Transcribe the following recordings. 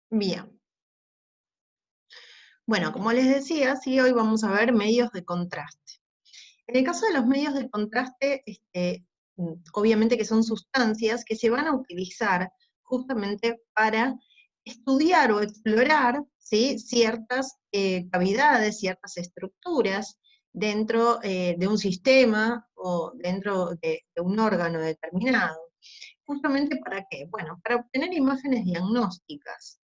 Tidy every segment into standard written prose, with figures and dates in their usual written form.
Bien. Bueno, como les decía, sí, hoy vamos a ver medios de contraste. En el caso de los medios de contraste, obviamente que son sustancias que se van a utilizar justamente para estudiar o explorar, ¿sí?, ciertas cavidades, ciertas estructuras dentro de un sistema o dentro de un órgano determinado. ¿Justamente para qué? Bueno, para obtener imágenes diagnósticas.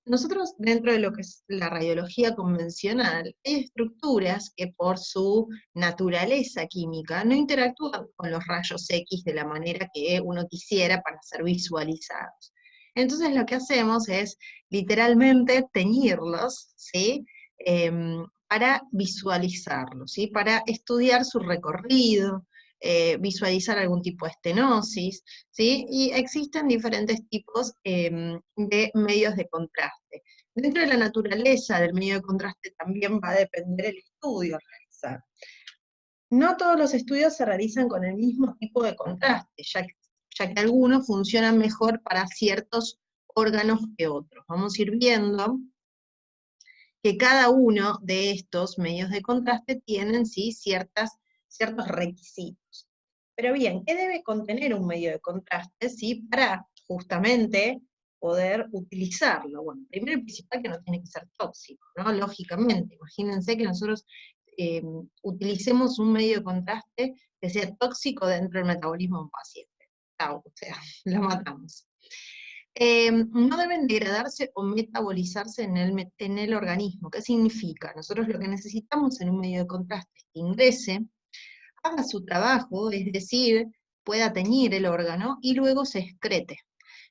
Nosotros, dentro de lo que es la radiología convencional, hay estructuras que por su naturaleza química no interactúan con los rayos X de la manera que uno quisiera para ser visualizados. Entonces lo que hacemos es literalmente teñirlos, ¿sí? Para visualizarlos, ¿sí? Para estudiar su recorrido, visualizar algún tipo de estenosis, ¿sí? Y existen diferentes tipos de medios de contraste. Dentro de la naturaleza del medio de contraste también va a depender el estudio a realizar. No todos los estudios se realizan con el mismo tipo de contraste, ya que algunos funcionan mejor para ciertos órganos que otros. Vamos a ir viendo que cada uno de estos medios de contraste tienen, ¿sí?, ciertos requisitos. Pero bien, ¿qué debe contener un medio de contraste, ¿sí?, para justamente poder utilizarlo? Bueno, primero y principal, que no tiene que ser tóxico, ¿no? Lógicamente, imagínense que nosotros utilicemos un medio de contraste que sea tóxico dentro del metabolismo de un paciente. Chau, o sea, lo matamos. No deben degradarse o metabolizarse en el organismo. ¿Qué significa? Nosotros lo que necesitamos en un medio de contraste es que ingrese, haga su trabajo, es decir, pueda teñir el órgano y luego se excrete,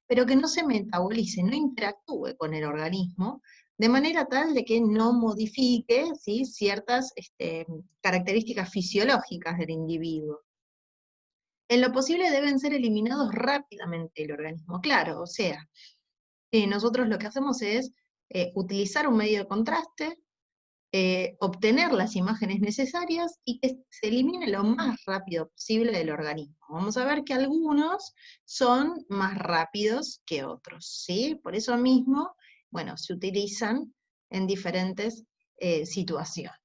pero que no se metabolice, no interactúe con el organismo, de manera tal de que no modifique, ¿sí?, ciertas características fisiológicas del individuo. En lo posible deben ser eliminados rápidamente del organismo, claro, o sea, nosotros lo que hacemos es utilizar un medio de contraste, obtener las imágenes necesarias y que se elimine lo más rápido posible del organismo. Vamos a ver que algunos son más rápidos que otros, ¿sí? Por eso mismo, bueno, se utilizan en diferentes situaciones.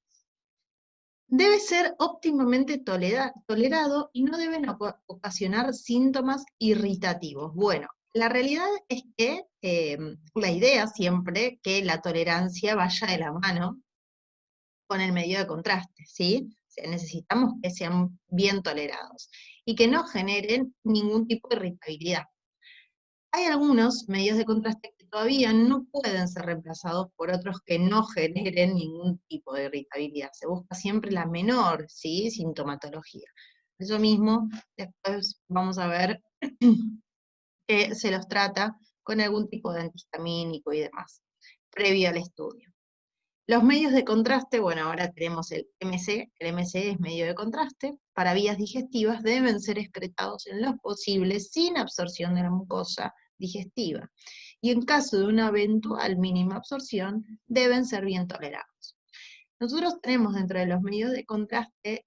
Debe ser óptimamente tolerado y no deben ocasionar síntomas irritativos. Bueno, la realidad es que la idea siempre que la tolerancia vaya de la mano con el medio de contraste, ¿sí? O sea, necesitamos que sean bien tolerados y que no generen ningún tipo de irritabilidad. Hay algunos medios de contraste que todavía no pueden ser reemplazados por otros que no generen ningún tipo de irritabilidad. Se busca siempre la menor, ¿sí?, sintomatología. Eso mismo, después vamos a ver que se los trata con algún tipo de antihistamínico y demás, previo al estudio. Los medios de contraste, bueno, ahora tenemos el MC es medio de contraste, para vías digestivas deben ser excretados en lo posible sin absorción de la mucosa digestiva, y en caso de una eventual mínima absorción, deben ser bien tolerados. Nosotros tenemos dentro de los medios de contraste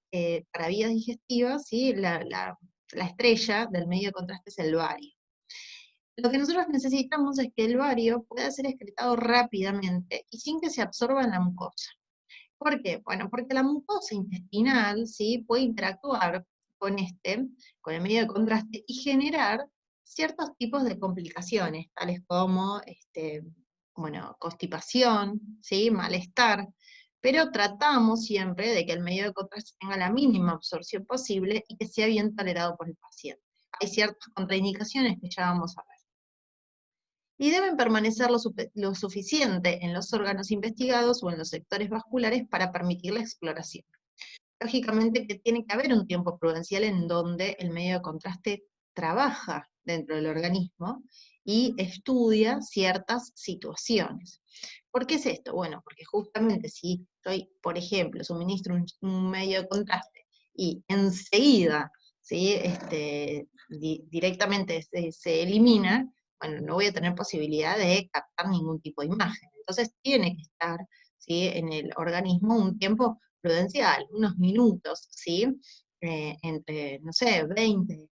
para vías digestivas, ¿sí?, la estrella del medio de contraste es el bario. Lo que nosotros necesitamos es que el bario pueda ser excretado rápidamente y sin que se absorba en la mucosa. ¿Por qué? Bueno, porque la mucosa intestinal, ¿sí?, puede interactuar con con el medio de contraste y generar ciertos tipos de complicaciones, tales como, bueno, constipación, ¿sí?, malestar, pero tratamos siempre de que el medio de contraste tenga la mínima absorción posible y que sea bien tolerado por el paciente. Hay ciertas contraindicaciones que ya vamos a ver. Y deben permanecer lo suficiente en los órganos investigados o en los sectores vasculares para permitir la exploración. Lógicamente que tiene que haber un tiempo prudencial en donde el medio de contraste trabaja dentro del organismo y estudia ciertas situaciones. ¿Por qué es esto? Bueno, porque justamente si estoy, por ejemplo, suministro un medio de contraste y enseguida, ¿sí?, directamente se elimina, bueno, no voy a tener posibilidad de captar ningún tipo de imagen. Entonces tiene que estar, ¿sí?, en el organismo un tiempo prudencial, unos minutos, ¿sí?, entre, no sé, 20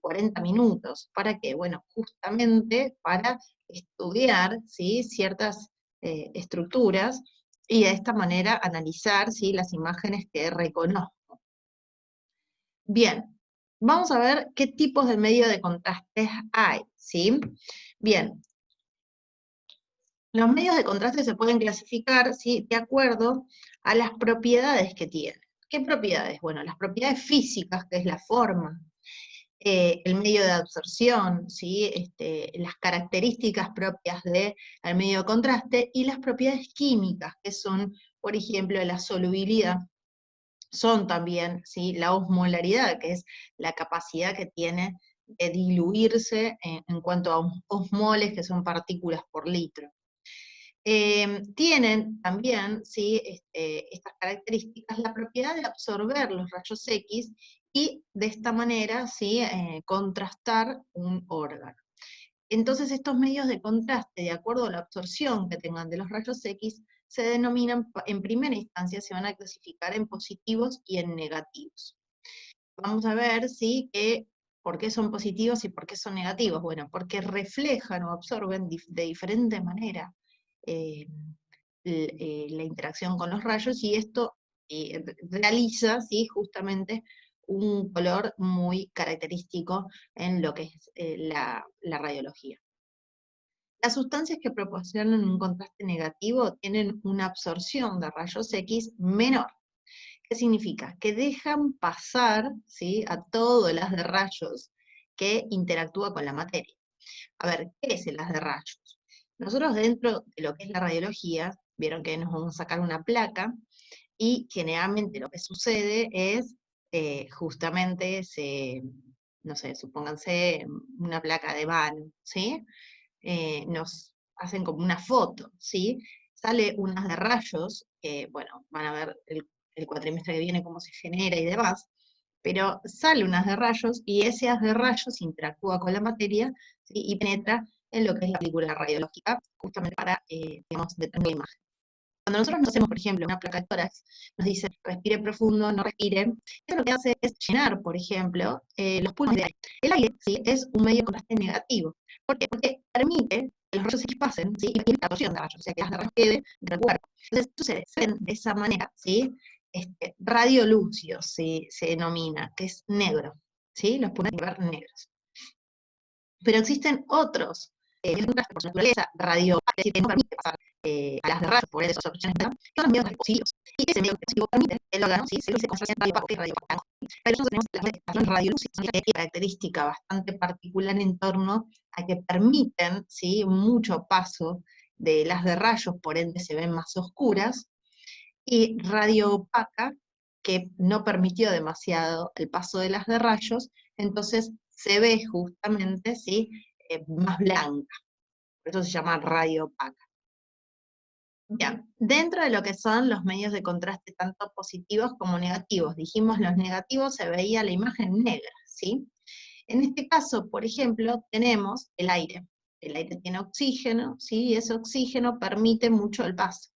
40 minutos. ¿Para qué? Bueno, justamente para estudiar, ¿sí?, ciertas estructuras, y de esta manera analizar, ¿sí?, las imágenes que reconozco. Bien, vamos a ver qué tipos de medio de contraste hay, ¿sí? Bien, los medios de contraste se pueden clasificar, ¿sí?, de acuerdo a las propiedades que tienen. ¿Qué propiedades? Bueno, las propiedades físicas, que es la forma, el medio de absorción, ¿sí?, las características propias del medio de contraste, y las propiedades químicas, que son, por ejemplo, la solubilidad, son también, ¿sí?, la osmolaridad, que es la capacidad que tiene de diluirse en cuanto a osmoles, que son partículas por litro. Tienen también, ¿sí?, estas características, la propiedad de absorber los rayos X, y de esta manera, ¿sí?, contrastar un órgano. Entonces estos medios de contraste, de acuerdo a la absorción que tengan de los rayos X, se denominan, en primera instancia, se van a clasificar en positivos y en negativos. Vamos a ver, ¿sí?, por qué son positivos y por qué son negativos. Bueno, porque reflejan o absorben de diferente manera eh, la interacción con los rayos, y esto realiza, ¿sí?, justamente un color muy característico en lo que es la radiología. Las sustancias que proporcionan un contraste negativo tienen una absorción de rayos X menor. ¿Qué significa? Que dejan pasar, ¿sí?, a todo el haz de rayos que interactúa con la materia. A ver, ¿qué es el haz de rayos? Nosotros, dentro de lo que es la radiología, vieron que nos vamos a sacar una placa, y generalmente lo que sucede es, justamente, no sé, supónganse una placa de mano, ¿sí? Nos hacen como una foto, ¿sí? Sale un haz de rayos, que, bueno, van a ver el cuatrimestre que viene cómo se genera y demás, pero sale un haz de rayos, y ese haz de rayos interactúa con la materia, ¿sí?, y penetra en lo que es la película radiológica, justamente para, digamos, determinar la imagen. Cuando nosotros nos hacemos, por ejemplo, una placa de tórax, nos dice respire profundo, no respire, eso lo que hace es llenar, por ejemplo, los pulmones de aire. El aire, ¿sí?, es un medio de contraste negativo. ¿Por qué? Porque permite que los rayos X pasen, ¿sí?, y permite la absorción de rayos, o sea, que las rayos quede del cuerpo. Entonces, se ven de esa manera, ¿sí? Radiolúcido se denomina, que es negro, ¿sí? Los pulmones van a ver negros. Pero existen otros por su naturaleza, radio, es decir, que no permite pasar a las de rayos por esas absorciones, ¿no?, que son los medios positivos. Y ese medio positivo permite el órgano, ¿sí?, se dice con radio opaco y radio opaco. Pero nosotros tenemos las estaciones radiolúcidas, que es una característica bastante particular en torno a que permiten, ¿sí?, mucho paso de las de rayos, por ende se ven más oscuras, y radio opaca, que no permitió demasiado el paso de las de rayos, entonces se ve justamente, ¿sí?, más blanca. Por eso se llama radio opaca. Bien, dentro de lo que son los medios de contraste tanto positivos como negativos, dijimos los negativos se veía la imagen negra, ¿sí? En este caso, por ejemplo, tenemos el aire. El aire tiene oxígeno, ¿sí?, y ese oxígeno permite mucho el paso.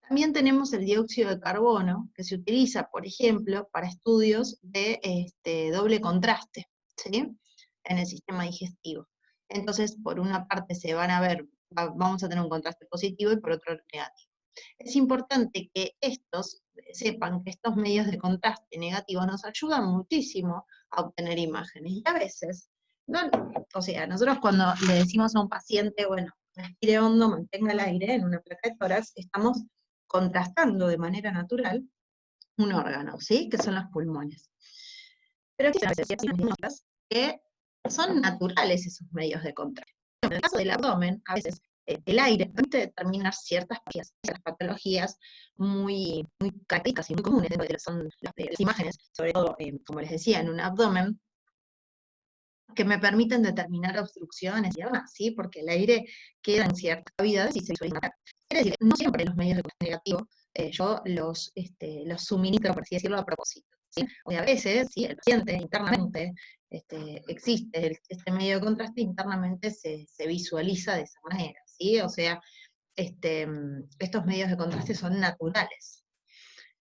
También tenemos el dióxido de carbono, que se utiliza, por ejemplo, para estudios de doble contraste, ¿sí?, en el sistema digestivo. Entonces, por una parte se van a ver, vamos a tener un contraste positivo, y por otro negativo. Es importante que sepan que estos medios de contraste negativos nos ayudan muchísimo a obtener imágenes. Y a veces, o sea, nosotros cuando le decimos a un paciente, bueno, respire hondo, mantenga el aire en una placa de tórax, estamos contrastando de manera natural un órgano, ¿sí?, que son los pulmones. Pero existen veces que son naturales esos medios de contraste. En el caso del abdomen, a veces el aire permite determinar ciertas patologías muy, muy características y muy comunes dentro de son las imágenes, sobre todo, como les decía, en un abdomen, que me permiten determinar obstrucciones y demás, ¿sí?, porque el aire queda en ciertas cavidades y se visualiza. Quiere decir, no siempre los medios de contraste negativo yo los suministro, por así decirlo, a propósito, ¿sí? O a veces, ¿sí?, el paciente internamente, existe este medio de contraste, internamente se visualiza de esa manera, ¿sí? O sea, estos medios de contraste son naturales.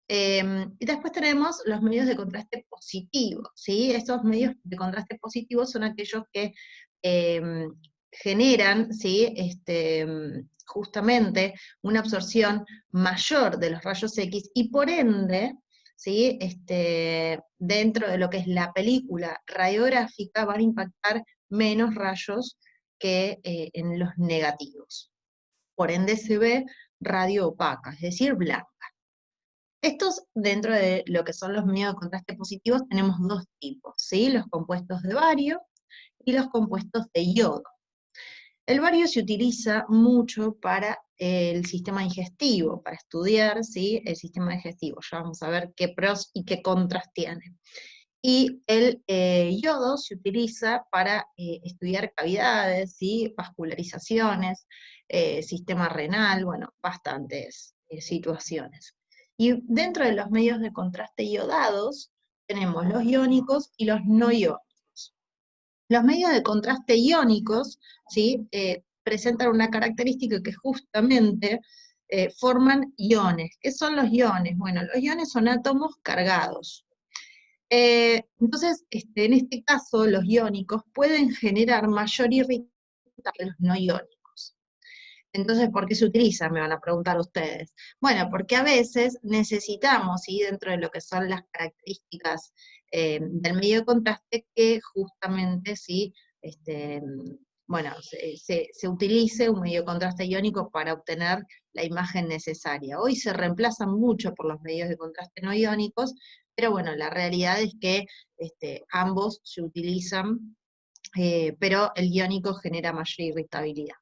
Y después tenemos los medios de contraste positivo, ¿sí? Estos medios de contraste positivo son aquellos que generan, ¿sí? Justamente una absorción mayor de los rayos X, y por ende, ¿sí? Dentro de lo que es la película radiográfica van a impactar menos rayos que en los negativos. Por ende se ve radio opaca, es decir, blanca. Estos, dentro de lo que son los medios de contraste positivos, tenemos dos tipos, ¿sí? Los compuestos de bario y los compuestos de yodo. El bario se utiliza mucho para el sistema digestivo, para estudiar, ¿sí? El sistema digestivo. Ya vamos a ver qué pros y qué contras tiene. Y el yodo se utiliza para estudiar cavidades, ¿sí? Vascularizaciones, sistema renal, bueno, bastantes situaciones. Y dentro de los medios de contraste iodados tenemos los iónicos y los no iónicos. Los medios de contraste iónicos, ¿sí? Presentan una característica que justamente forman iones. ¿Qué son los iones? Bueno, los iones son átomos cargados. Entonces, en este caso, los iónicos pueden generar mayor irritación que los no iónicos. Entonces, ¿por qué se utilizan? Me van a preguntar ustedes. Bueno, porque a veces necesitamos, ¿sí? Dentro de lo que son las características del medio de contraste, que justamente, ¿sí? Bueno, se utilice un medio de contraste iónico para obtener la imagen necesaria. Hoy se reemplazan mucho por los medios de contraste no iónicos, pero bueno, la realidad es que ambos se utilizan, pero el iónico genera mayor irritabilidad.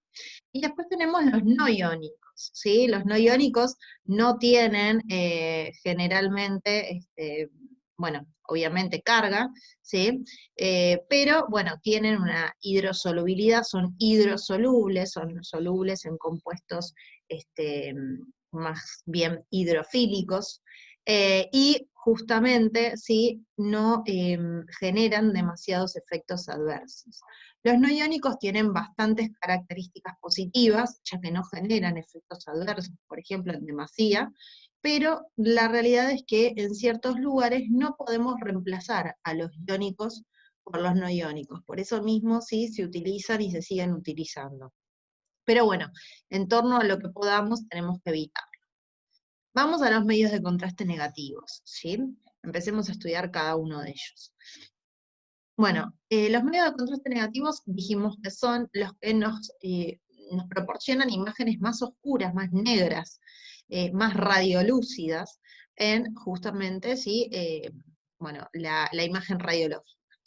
Y después tenemos los no iónicos, ¿sí? Los no iónicos no tienen generalmente, bueno, obviamente carga, ¿sí? Pero, bueno, tienen una hidrosolubilidad, son hidrosolubles, son solubles en compuestos más bien hidrofílicos, y justamente, ¿sí? No generan demasiados efectos adversos. Los no iónicos tienen bastantes características positivas, ya que no generan efectos adversos, por ejemplo, en demasía, pero la realidad es que en ciertos lugares no podemos reemplazar a los iónicos por los no iónicos. Por eso mismo sí se utilizan y se siguen utilizando. Pero bueno, en torno a lo que podamos tenemos que evitar. Vamos a los medios de contraste negativos, ¿sí? Empecemos a estudiar cada uno de ellos. Bueno, los medios de contraste negativos dijimos que son los que nos proporcionan imágenes más oscuras, más negras, más radiolúcidas, en justamente, ¿sí? Bueno, la imagen radiológica.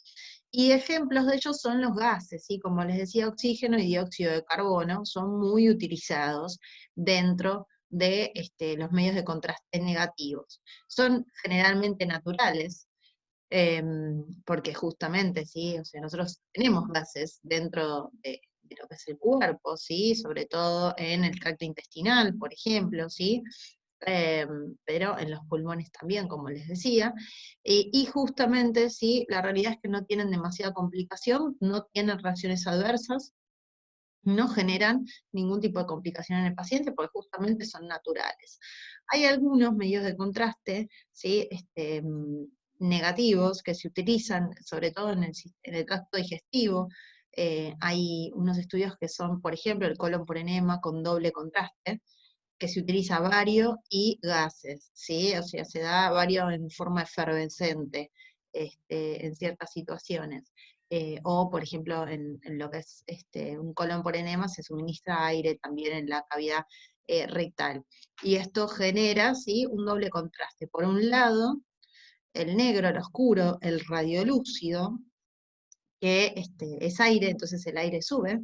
Y ejemplos de ellos son los gases, ¿sí? Como les decía, oxígeno y dióxido de carbono son muy utilizados dentro de los medios de contraste negativos. Son generalmente naturales, porque justamente, ¿sí? O sea, nosotros tenemos gases dentro de lo que es el cuerpo, ¿sí? Sobre todo en el tracto intestinal, por ejemplo, ¿sí? Pero en los pulmones también, como les decía, y justamente, ¿sí? La realidad es que no tienen demasiada complicación, no tienen reacciones adversas, no generan ningún tipo de complicación en el paciente, porque justamente son naturales. Hay algunos medios de contraste, ¿sí? Negativos que se utilizan, sobre todo en el tracto digestivo. Hay unos estudios que son, por ejemplo, el colon por enema con doble contraste, que se utiliza bario y gases, ¿sí? O sea, se da bario en forma efervescente en ciertas situaciones. O, por ejemplo, en lo que es un colon por enema, se suministra aire también en la cavidad rectal. Y esto genera, ¿sí? Un doble contraste. Por un lado, el negro, el oscuro, el radiolúcido, que es aire, entonces el aire sube,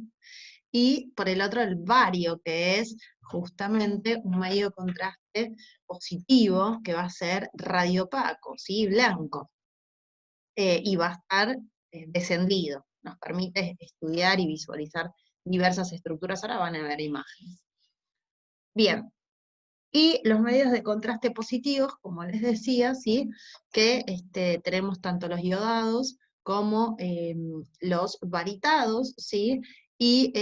y por el otro el bario, que es justamente un medio de contraste positivo, que va a ser radiopaco, ¿sí? Blanco, y va a estar descendido. Nos permite estudiar y visualizar diversas estructuras. Ahora van a ver imágenes. Bien, y los medios de contraste positivos, como les decía, ¿sí? Que tenemos tanto los iodados como los baritados, ¿sí? y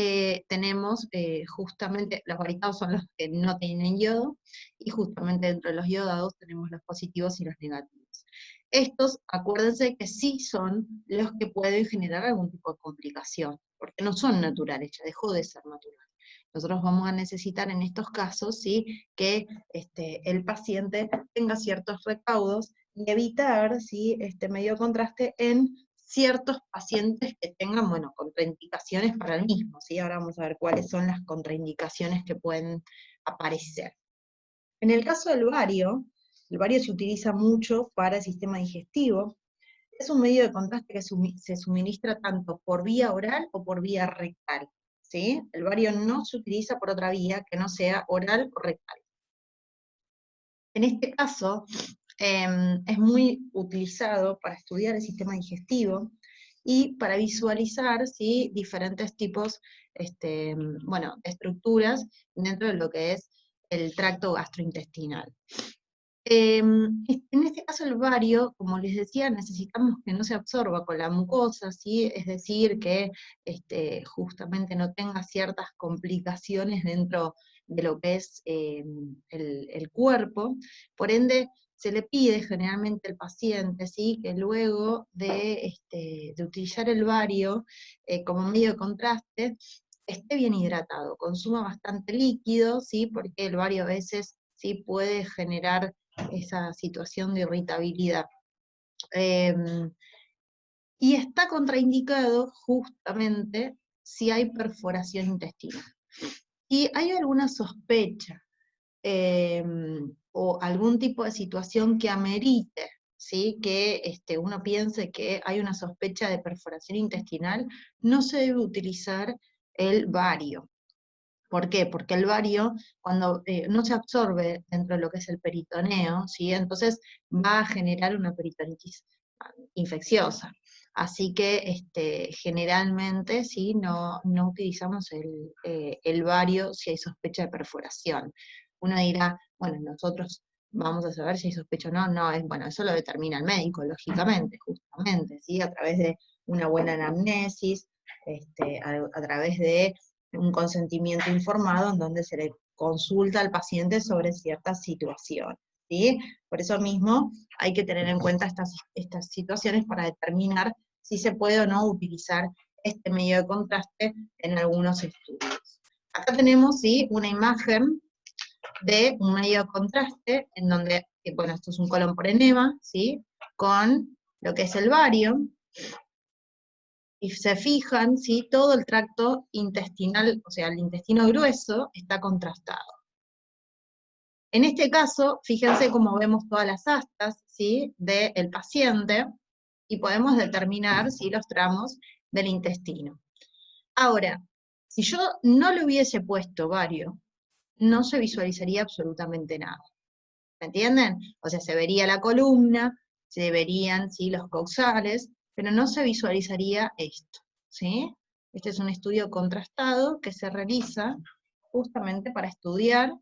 tenemos justamente, los varietados son los que no tienen yodo, y justamente dentro de los yodados tenemos los positivos y los negativos. Estos, acuérdense que sí son los que pueden generar algún tipo de complicación, porque no son naturales, ya dejó de ser natural. Nosotros vamos a necesitar en estos casos, ¿sí?, que el paciente tenga ciertos recaudos y evitar, ¿sí?, este medio de contraste en ciertos pacientes que tengan, bueno, contraindicaciones para el mismo, ¿sí? Ahora vamos a ver cuáles son las contraindicaciones que pueden aparecer. En el caso del bario, el bario se utiliza mucho para el sistema digestivo. Es un medio de contraste que se suministra tanto por vía oral o por vía rectal, ¿sí? El bario no se utiliza por otra vía que no sea oral o rectal. En este caso, es muy utilizado para estudiar el sistema digestivo y para visualizar, ¿sí?, diferentes tipos bueno, de estructuras dentro de lo que es el tracto gastrointestinal. En este caso el bario, como les decía, necesitamos que no se absorba con la mucosa, ¿sí? Es decir, que justamente no tenga ciertas complicaciones dentro de lo que es el cuerpo. Por ende, se le pide generalmente al paciente, ¿sí?, que luego de utilizar el bario como medio de contraste, esté bien hidratado, consuma bastante líquido, ¿sí?, porque el bario a veces sí puede generar esa situación de irritabilidad. Y está contraindicado justamente si hay perforación intestinal. Si hay alguna sospecha o algún tipo de situación que amerite, ¿sí?, que uno piense que hay una sospecha de perforación intestinal, no se debe utilizar el bario. ¿Por qué? Porque el bario, cuando no se absorbe dentro de lo que es el peritoneo, ¿sí?, entonces va a generar una peritonitis infecciosa. Así que generalmente, ¿sí?, no utilizamos el bario si hay sospecha de perforación. Uno dirá, bueno, nosotros vamos a saber si hay sospecha o no. No, bueno, eso lo determina el médico, lógicamente, justamente, ¿sí?, a través de una buena anamnesis, a través de un consentimiento informado en donde se le consulta al paciente sobre ciertas situaciones, ¿sí? Por eso mismo hay que tener en cuenta estas situaciones para determinar si se puede o no utilizar este medio de contraste en algunos estudios. Acá tenemos, ¿sí?, una imagen de un medio de contraste en donde, bueno, esto es un colon por enema, ¿sí?, con lo que es el bario. Y se fijan, ¿sí?, todo el tracto intestinal, o sea, el intestino grueso, está contrastado. En este caso, fíjense cómo vemos todas las astas, ¿sí?, del paciente, y podemos determinar, ¿sí?, los tramos del intestino. Ahora, si yo no le hubiese puesto bario, no se visualizaría absolutamente nada. ¿Me entienden? O sea, se vería la columna, se verían, ¿sí?, los coxales, pero no se visualizaría esto, ¿sí? Este es un estudio contrastado que se realiza justamente para estudiar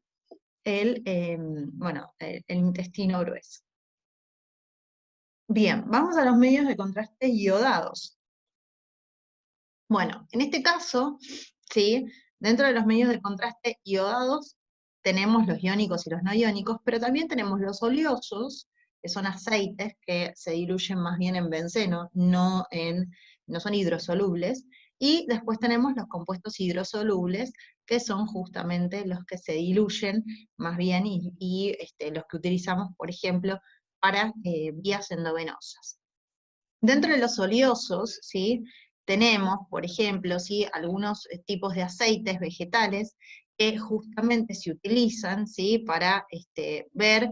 bueno, el intestino grueso. Bien, vamos a los medios de contraste iodados. Bueno, en este caso, ¿sí?, dentro de los medios de contraste iodados tenemos los iónicos y los no iónicos, pero también tenemos los oleosos, que son aceites que se diluyen más bien en benceno, no son hidrosolubles, y después tenemos los compuestos hidrosolubles, que son justamente los que se diluyen más bien y los que utilizamos, por ejemplo, para vías endovenosas. Dentro de los oleosos, ¿sí?, tenemos, por ejemplo, ¿sí?, algunos tipos de aceites vegetales que justamente se utilizan, ¿sí?, para ver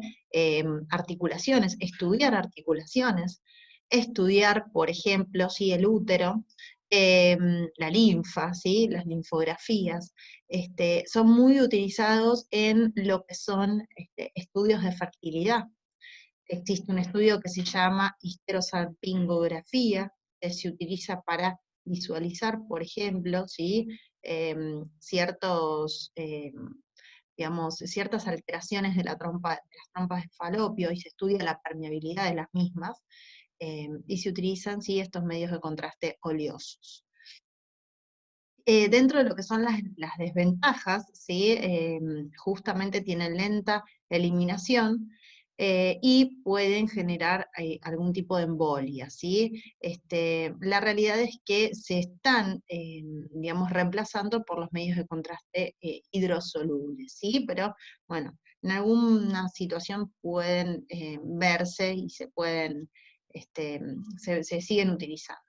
articulaciones, estudiar articulaciones, estudiar, por ejemplo, ¿sí?, el útero, la linfa, ¿sí?, las linfografías, son muy utilizados en lo que son estudios de fertilidad. Existe un estudio que se llama histerosalpingografía, que se utiliza para visualizar, por ejemplo, ¿sí?, ciertas alteraciones de las trompas de falopio, y se estudia la permeabilidad de las mismas, y se utilizan, ¿sí?, estos medios de contraste oleosos. Dentro de lo que son las desventajas, ¿sí? Justamente tienen lenta eliminación, y pueden generar algún tipo de embolia, ¿sí? La realidad es que se están, digamos, reemplazando por los medios de contraste hidrosolubles, ¿sí? Pero, bueno, en alguna situación pueden verse y se pueden, se siguen utilizando.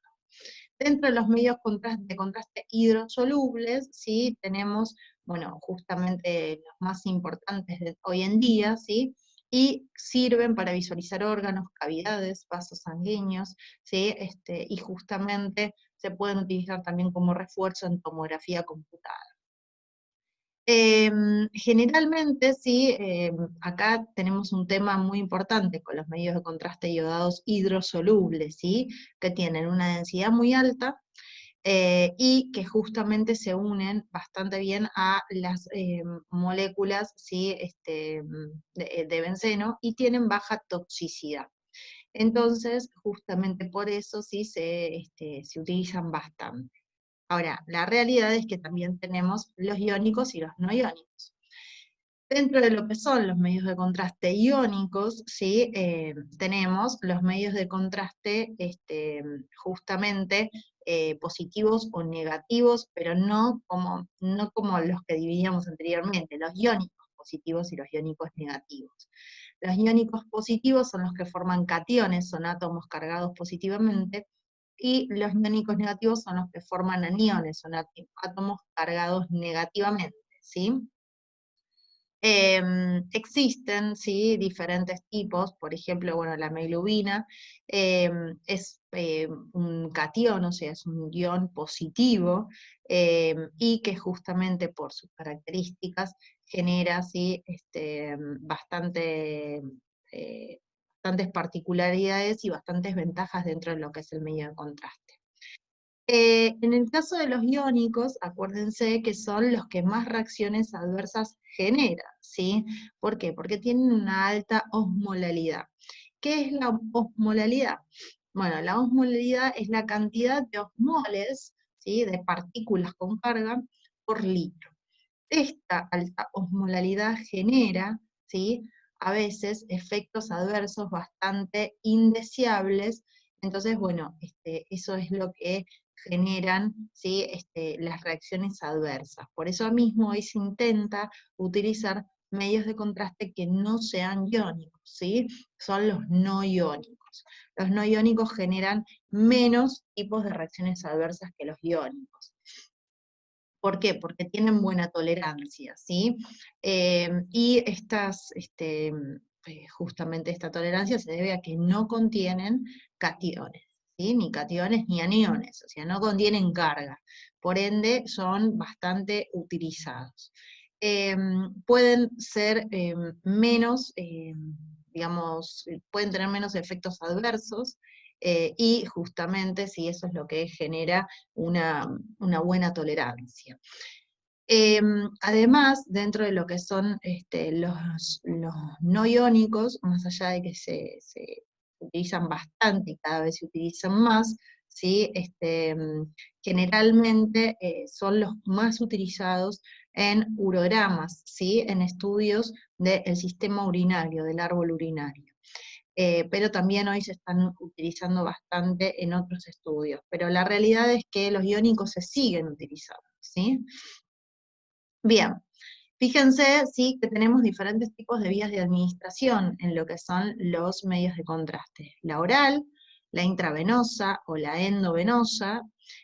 Dentro de los medios de contraste hidrosolubles, ¿sí? Tenemos, bueno, justamente los más importantes de hoy en día, ¿sí? Y sirven para visualizar órganos, cavidades, vasos sanguíneos, ¿sí? Y justamente se pueden utilizar también como refuerzo en tomografía computada. Generalmente, sí, acá tenemos un tema muy importante con los medios de contraste iodados hidrosolubles, ¿sí? Que tienen una densidad muy alta, y que justamente se unen bastante bien a las moléculas, ¿sí? De benceno, y tienen baja toxicidad. Entonces, justamente por eso sí se utilizan bastante. Ahora, la realidad es que también tenemos los iónicos y los no iónicos. Dentro de lo que son los medios de contraste iónicos, ¿sí? Tenemos los medios de contraste justamente positivos o negativos, pero no como los que dividíamos anteriormente, los iónicos positivos y los iónicos negativos. Los iónicos positivos son los que forman cationes, son átomos cargados positivamente, y los iónicos negativos son los que forman aniones, son átomos cargados negativamente, ¿sí? Existen, ¿sí? Diferentes tipos, por ejemplo, bueno, la hemoglobina es un catión, o sea, es un ion positivo, y que justamente por sus características genera, ¿sí? Eh, bastantes particularidades y bastantes ventajas dentro de lo que es el medio de contraste. En el caso de los iónicos, acuérdense que son los que más reacciones adversas generan, ¿sí? ¿Por qué? Porque tienen una alta osmolalidad. ¿Qué es la osmolalidad? Bueno, la osmolalidad es la cantidad de osmoles, ¿sí? De partículas con carga por litro. Esta alta osmolalidad genera, ¿sí? A veces efectos adversos bastante indeseables. Entonces, bueno, eso es lo que generan, ¿sí? Las reacciones adversas. Por eso mismo hoy se intenta utilizar medios de contraste que no sean iónicos, ¿sí? Son los no iónicos. Los no iónicos generan menos tipos de reacciones adversas que los iónicos. ¿Por qué? Porque tienen buena tolerancia, ¿sí? Y justamente esta tolerancia se debe a que no contienen cationes, ¿sí? Ni cationes ni aniones, o sea, no contienen carga. Por ende, son bastante utilizados. Pueden ser menos, digamos, pueden tener menos efectos adversos, y justamente, sí, eso es lo que genera una buena tolerancia. Además, dentro de lo que son los no iónicos, más allá de que se utilizan bastante y cada vez se utilizan más, ¿sí? Generalmente son los más utilizados en urogramas, ¿sí? En estudios del sistema urinario, del árbol urinario. Pero también hoy se están utilizando bastante en otros estudios. Pero la realidad es que los iónicos se siguen utilizando, ¿sí? Bien, fíjense, sí, que tenemos diferentes tipos de vías de administración en lo que son los medios de contraste. La oral, la intravenosa o la endovenosa,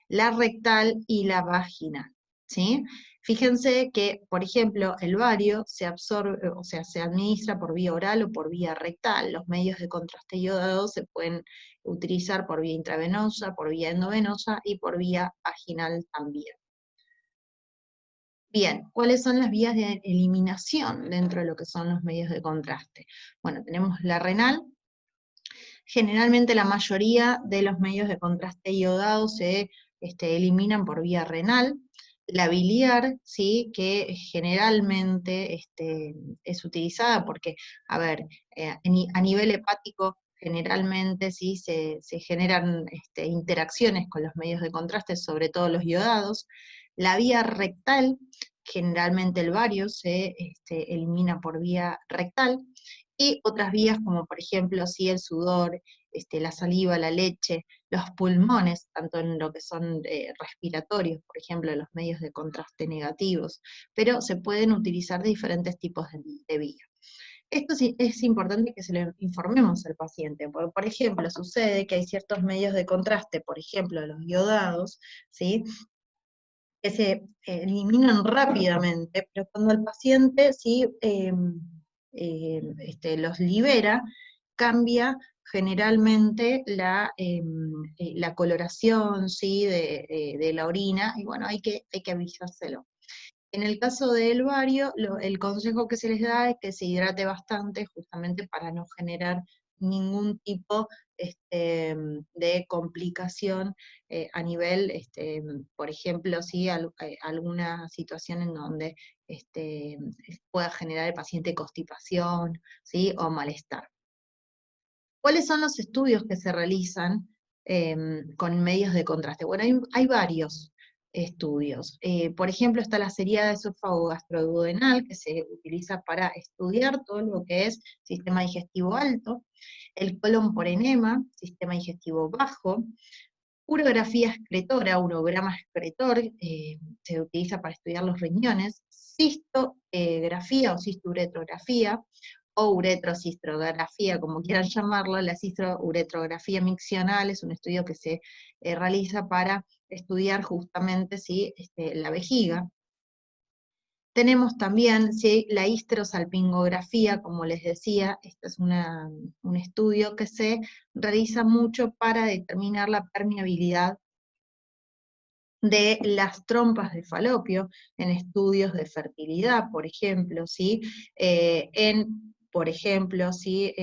la rectal y la vaginal, ¿sí? Fíjense que, por ejemplo, el bario se absorbe, o sea, se administra por vía oral o por vía rectal. Los medios de contraste iodados se pueden utilizar por vía intravenosa, por vía endovenosa y por vía vaginal también. Bien, ¿cuáles son las vías de eliminación dentro de lo que son los medios de contraste? Bueno, tenemos la renal. Generalmente la mayoría de los medios de contraste iodados se eliminan por vía renal. La biliar, ¿sí? Que generalmente es utilizada porque, a ver, a nivel hepático generalmente sí se generan interacciones con los medios de contraste, sobre todo los iodados. La vía rectal, generalmente el vario se elimina por vía rectal, y otras vías como por ejemplo sí, el sudor, la saliva, la leche, los pulmones, tanto en lo que son respiratorios, por ejemplo, los medios de contraste negativos, pero se pueden utilizar diferentes tipos de vías. Esto sí es importante que se lo informemos al paciente, porque, por ejemplo, sucede que hay ciertos medios de contraste, por ejemplo, los iodados, ¿sí?, que se eliminan rápidamente, pero cuando el paciente ¿sí? Los libera, cambia generalmente la coloración ¿sí? de la orina, y bueno, hay que avisárselo. En el caso del vario, el consejo que se les da es que se hidrate bastante, justamente para no generar ningún tipo de complicación a nivel, por ejemplo, si alguna situación en donde este, pueda generar el paciente constipación, ¿sí? O malestar. ¿Cuáles son los estudios que se realizan con medios de contraste? Bueno, hay varios estudios. Por ejemplo, está la seriada esófago gastroduodenal, que se utiliza para estudiar todo lo que es sistema digestivo alto, el colon por enema, sistema digestivo bajo, urografía excretora, urograma excretor, se utiliza para estudiar los riñones, cistografía o cisturetrografía, o uretrocistrografía, como quieran llamarlo. La cisturetrografía miccional es un estudio que se realiza para estudiar justamente ¿sí? La vejiga. Tenemos también ¿sí? La histerosalpingografía, como les decía, este es un estudio que se realiza mucho para determinar la permeabilidad de las trompas de falopio en estudios de fertilidad, por ejemplo, ¿sí? Por ejemplo, ¿sí?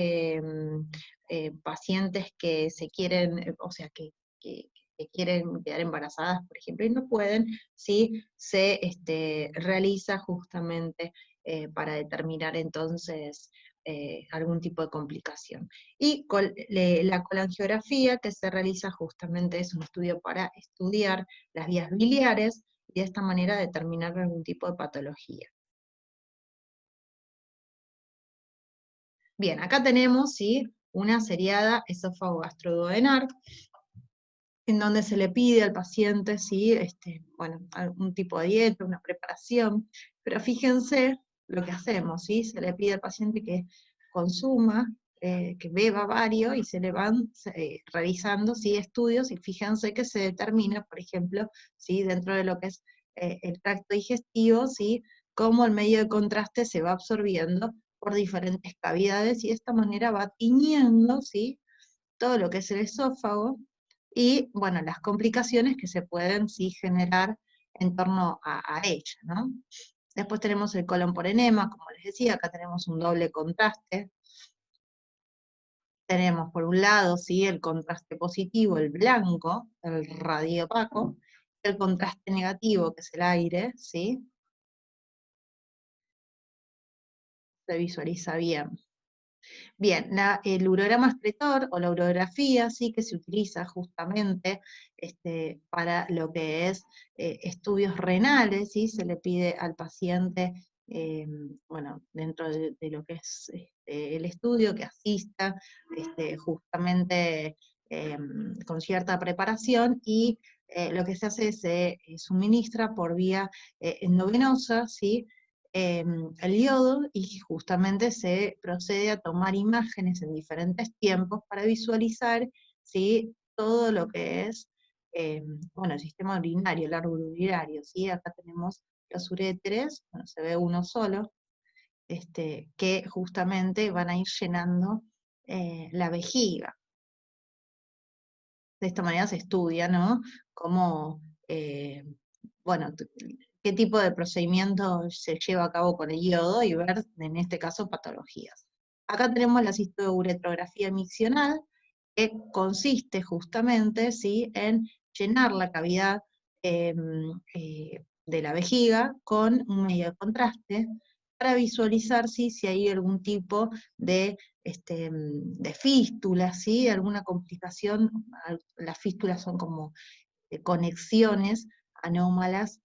Pacientes que se quieren, o sea, que quieren quedar embarazadas, por ejemplo, y no pueden, ¿sí? Se realiza justamente para determinar entonces algún tipo de complicación. Y la colangiografía, que se realiza justamente, es un estudio para estudiar las vías biliares, y de esta manera determinar algún tipo de patología. Bien, acá tenemos ¿sí? Una seriada esófago gastroduodenal, en donde se le pide al paciente ¿sí? Bueno, algún tipo de dieta, una preparación, pero fíjense lo que hacemos, ¿sí? Se le pide al paciente que consuma, que beba varios, y se le van realizando ¿sí? Estudios, y fíjense que se determina, por ejemplo, ¿sí? Dentro de lo que es el tracto digestivo, ¿sí? Cómo el medio de contraste se va absorbiendo por diferentes cavidades, y de esta manera va tiñendo ¿sí? Todo lo que es el esófago, y bueno, las complicaciones que se pueden sí generar en torno a ella, ¿no? Después tenemos el colon por enema, como les decía, acá tenemos un doble contraste. Tenemos por un lado ¿sí? El contraste positivo, el blanco, el radiopaco, el contraste negativo, que es el aire, ¿sí? Se visualiza bien. Bien, el urograma excretor o la urografía sí que se utiliza justamente para lo que es estudios renales, ¿sí? Se le pide al paciente, bueno, dentro de lo que es el estudio, que asista justamente con cierta preparación, y lo que se hace es se suministra por vía endovenosa, ¿sí? El yodo, y justamente se procede a tomar imágenes en diferentes tiempos para visualizar ¿sí? Todo lo que es bueno, el sistema urinario, el árbol urinario, ¿sí? Acá tenemos los uréteres, bueno, se ve uno solo, que justamente van a ir llenando la vejiga. De esta manera se estudia, ¿no? Cómo, bueno, qué tipo de procedimiento se lleva a cabo con el yodo, y ver, en este caso, patologías. Acá tenemos la cistouretrografía miccional, que consiste justamente ¿sí? En llenar la cavidad de la vejiga con un medio de contraste, para visualizar ¿sí? Si hay algún tipo de fístula, ¿sí? Alguna complicación. Las fístulas son como conexiones anómalas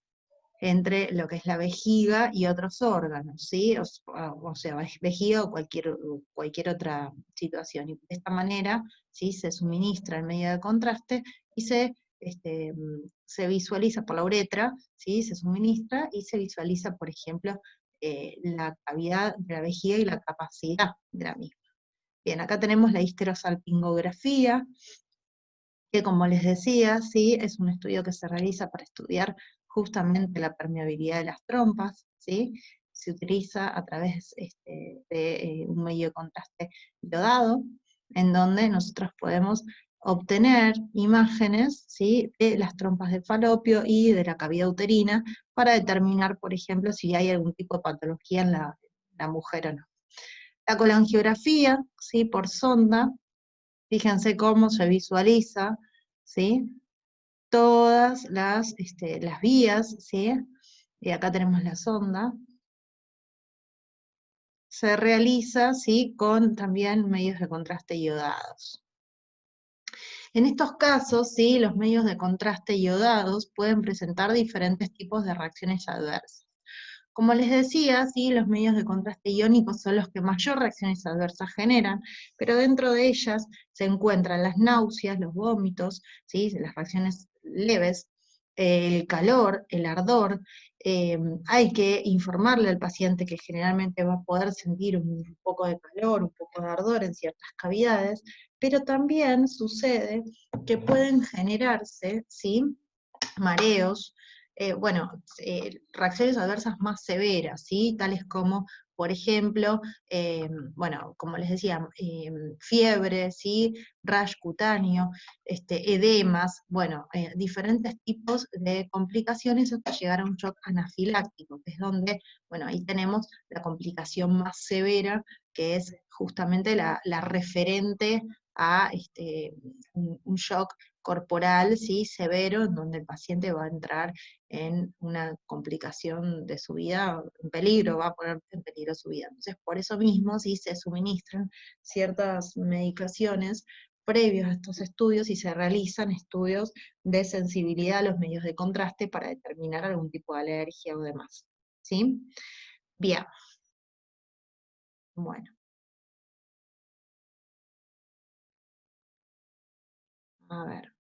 entre lo que es la vejiga y otros órganos, ¿sí? O sea, vejiga o cualquier otra situación. Y de esta manera, ¿sí? Se suministra el medio de contraste y se visualiza por la uretra, ¿sí? Se suministra y se visualiza, por ejemplo, la cavidad de la vejiga y la capacidad de la misma. Bien, acá tenemos la histerosalpingografía, que como les decía, ¿sí? Es un estudio que se realiza para estudiar justamente la permeabilidad de las trompas, ¿sí? Se utiliza a través de un medio de contraste iodado, en donde nosotros podemos obtener imágenes, ¿sí? De las trompas de falopio y de la cavidad uterina para determinar, por ejemplo, si hay algún tipo de patología en la mujer o no. La colangiografía, ¿sí? Por sonda, fíjense cómo se visualiza, ¿sí? Todas las vías, ¿sí? Y acá tenemos la sonda. Se realiza, ¿sí? Con también medios de contraste iodados. En estos casos, ¿sí? Los medios de contraste iodados pueden presentar diferentes tipos de reacciones adversas. Como les decía, ¿sí? Los medios de contraste iónico son los que mayor reacciones adversas generan, pero dentro de ellas se encuentran las náuseas, los vómitos, ¿sí? Las reacciones leves, el calor, el ardor. Hay que informarle al paciente que generalmente va a poder sentir un poco de calor, un poco de ardor en ciertas cavidades, pero también sucede que pueden generarse, ¿sí? Mareos, reacciones adversas más severas, ¿sí? Tales como, por ejemplo, como les decía, fiebre, ¿sí? Rash cutáneo, edemas, diferentes tipos de complicaciones hasta llegar a un shock anafiláctico, que es donde, ahí tenemos la complicación más severa, que es justamente la referente a un shock corporal, ¿sí? Severo, en donde el paciente va a entrar en una complicación de su vida, en peligro, va a poner en peligro su vida. Entonces, por eso mismo, sí se suministran ciertas medicaciones previos a estos estudios y se realizan estudios de sensibilidad a los medios de contraste para determinar algún tipo de alergia o demás. ¿Sí? Bien. Bueno. A ver.